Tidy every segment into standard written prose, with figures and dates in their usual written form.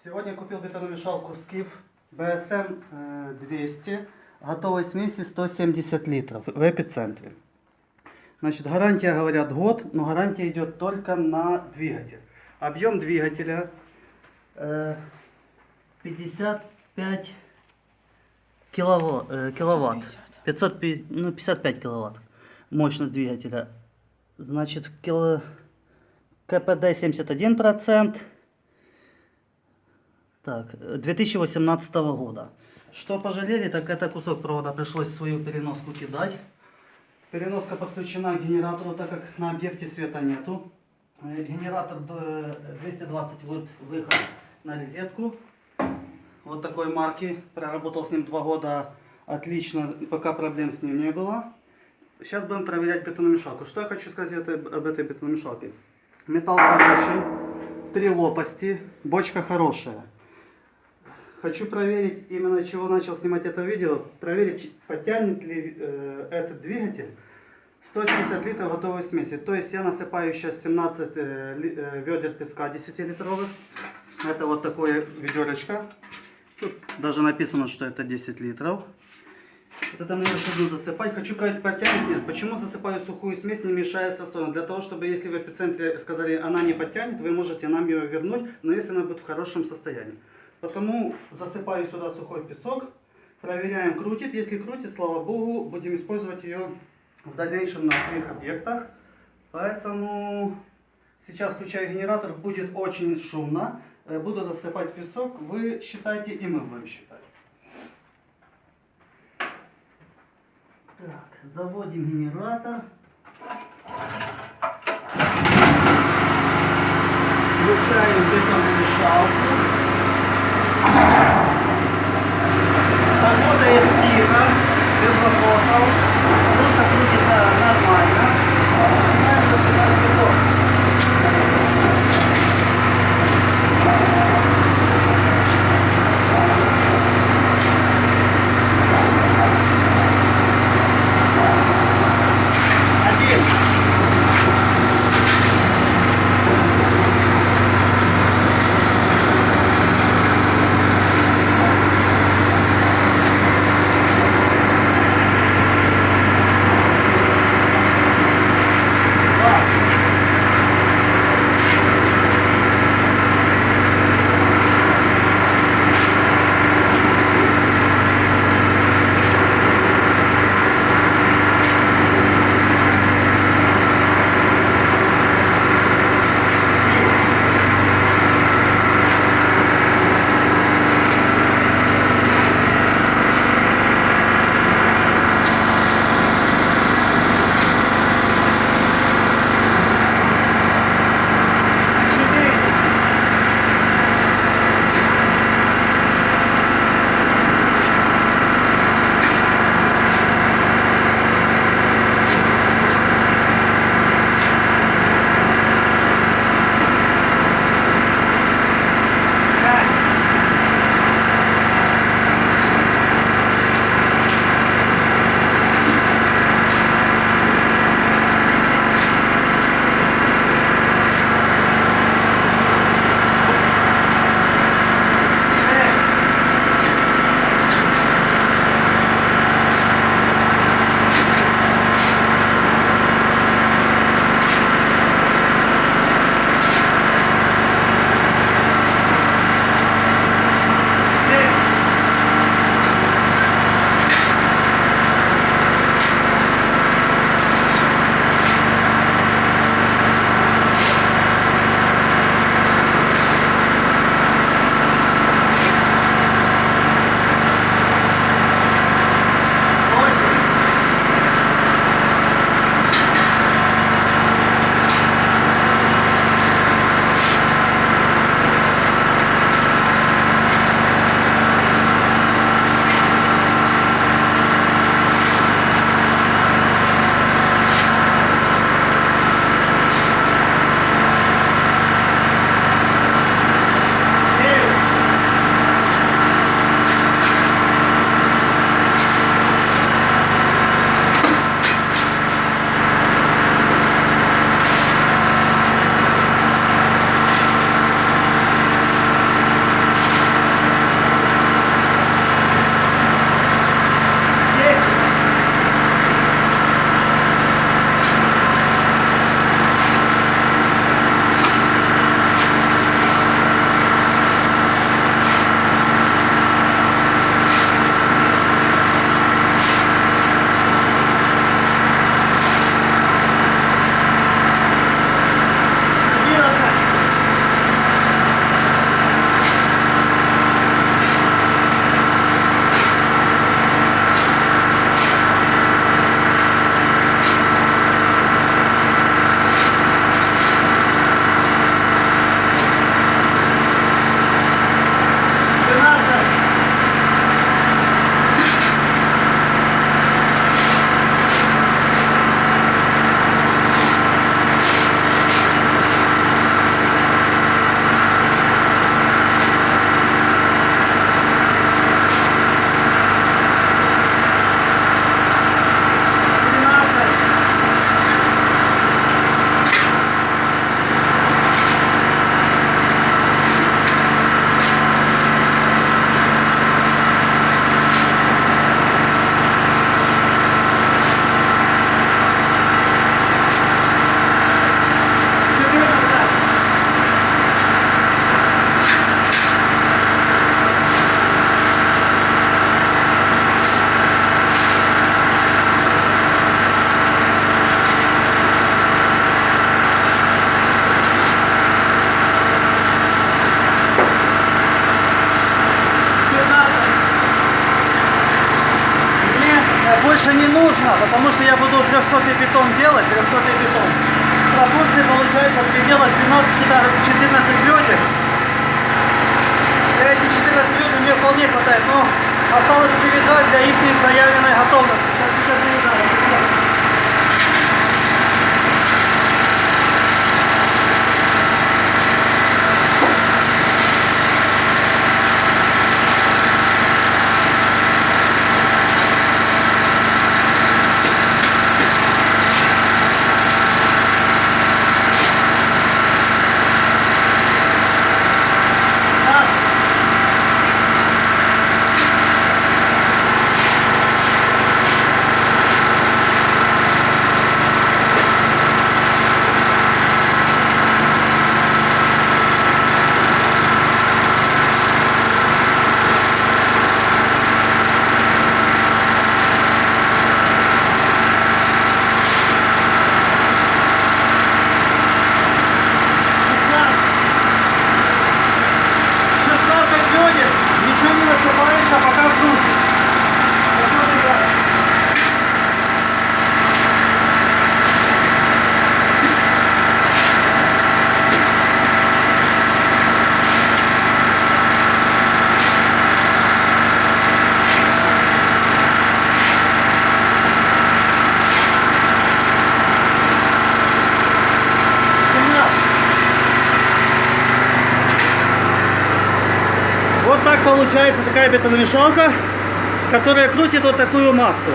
Сегодня купил бетономешалку Skif BSM 200, готовой смеси 170 литров в эпицентре. Значит, гарантия, говорят, год, но гарантия идет только на двигатель. Объем двигателя 55 киловатт. 55 киловатт. Мощность двигателя. Значит, КПД 71%. Так, 2018 года. Что пожалели, так это кусок провода пришлось свою переноску кидать. Переноска подключена к генератору, так как на объекте света нету. Генератор 220 вольт, выход на розетку. Вот такой марки. Проработал с ним 2 года отлично, пока проблем с ним не было. Сейчас будем проверять бетономешалку. Что я хочу сказать об этой бетономешалке. Металл хороший, 3 лопасти, бочка хорошая. Хочу проверить, именно чего начал снимать это видео, проверить, потянет ли этот двигатель 170 литров готовой смеси. То есть я насыпаю сейчас 17 ведер песка 10-литровых. Это вот такое ведерочко. Тут даже написано, что это 10 литров. Вот это мне буду засыпать. Хочу проверить, потянет, нет. Почему засыпаю сухую смесь, не мешая с рассолом? Для того, чтобы если в эпицентре сказали, она не потянет, вы можете нам ее вернуть, но если она будет в хорошем состоянии. Потому засыпаю сюда сухой песок, проверяем, крутит. Если крутит, слава богу, будем использовать ее в дальнейшем на своих объектах. Поэтому сейчас включаю генератор, будет очень шумно. Буду засыпать песок, вы считайте и мы будем считать. Так, заводим генератор. Включаем бетономешалку. Работает тихо, без вопросов. Душа крутится нормально. Начинаем засыпать песок. больше не нужно, потому что я буду 300 бетон делать, 300 бетон. Пропорции получается в пределах 12-14 ведер. Эти 14 ведер мне вполне хватает, но осталось привязать для их заявленной готовности. Сейчас привязаем. Вот так получается такая бетономешалка, которая крутит вот такую массу.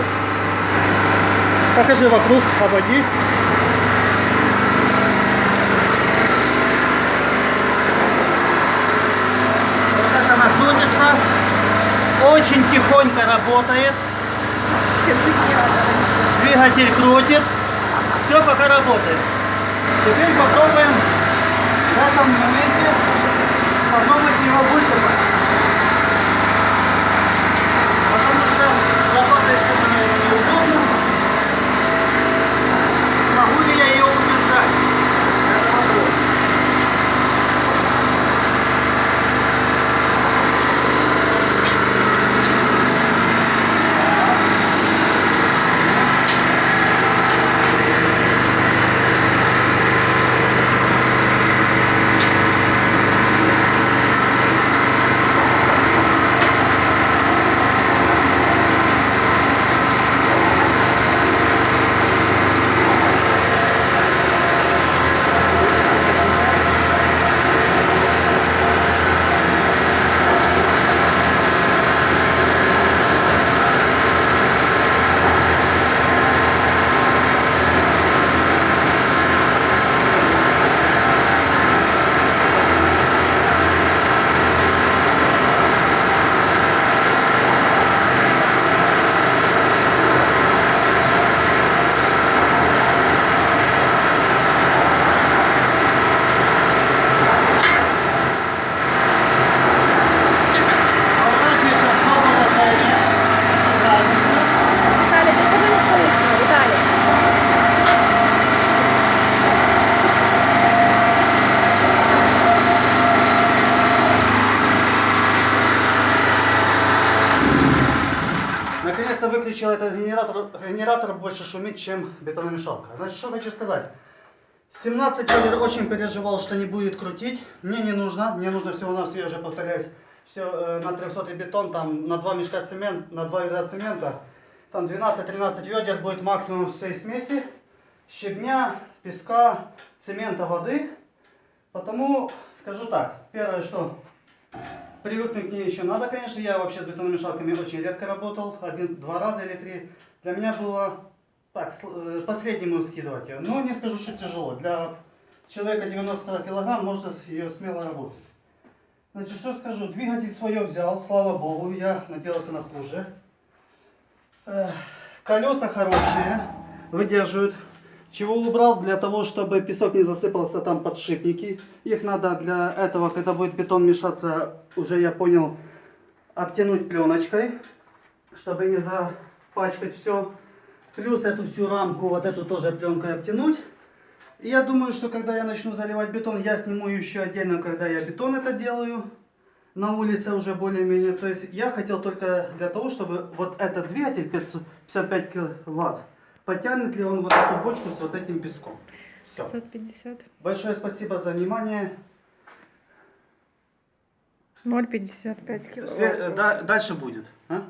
Покажи вокруг, обойди. Вот так она крутится. Очень тихонько работает. Двигатель крутит. Все пока работает. Теперь попробуем в этом моменте попробовать его высыпать. Потому что работает что-то неудобно. Могу ли я ее удержать? Это вопрос. Наконец-то выключил этот генератор. Генератор больше шумит, чем бетономешалка. Значит, что хочу сказать. 17 ведер очень переживал, что не будет крутить. Мне не нужно. Мне нужно всего-навсего, я уже повторяюсь, все на 300 бетон, там на 2 мешка цемент, на 2 ведра цемента. Там 12-13 ведер будет максимум всей смеси. Щебня, песка, цемента, воды. Потому скажу так. Первое, что... Привыкнуть к ней еще надо, конечно. Я вообще с бетономешалками очень редко работал. 1-2 раза или 3. Для меня было так, по-среднему скидывать ее. Но не скажу, что тяжело. Для человека 90 килограмм можно ее смело работать. Значит, что скажу. Двигатель свое взял, слава богу. Я надеялся на хуже. Колеса хорошие, выдерживают. Чего убрал? Для того, чтобы песок не засыпался, там подшипники. Их надо для этого, когда будет бетон мешаться, уже я понял, обтянуть пленочкой, чтобы не запачкать все. Плюс эту всю рамку, вот эту тоже пленкой обтянуть. И я думаю, что когда я начну заливать бетон, я сниму еще отдельно, когда я бетон это делаю. на улице уже более-менее. То есть я хотел только для того, чтобы вот этот двигатель 555 киловатт, потянет ли он вот эту бочку с вот этим песком. Все. 550. Большое спасибо за внимание. 0,55 киловатт. Дальше будет. А?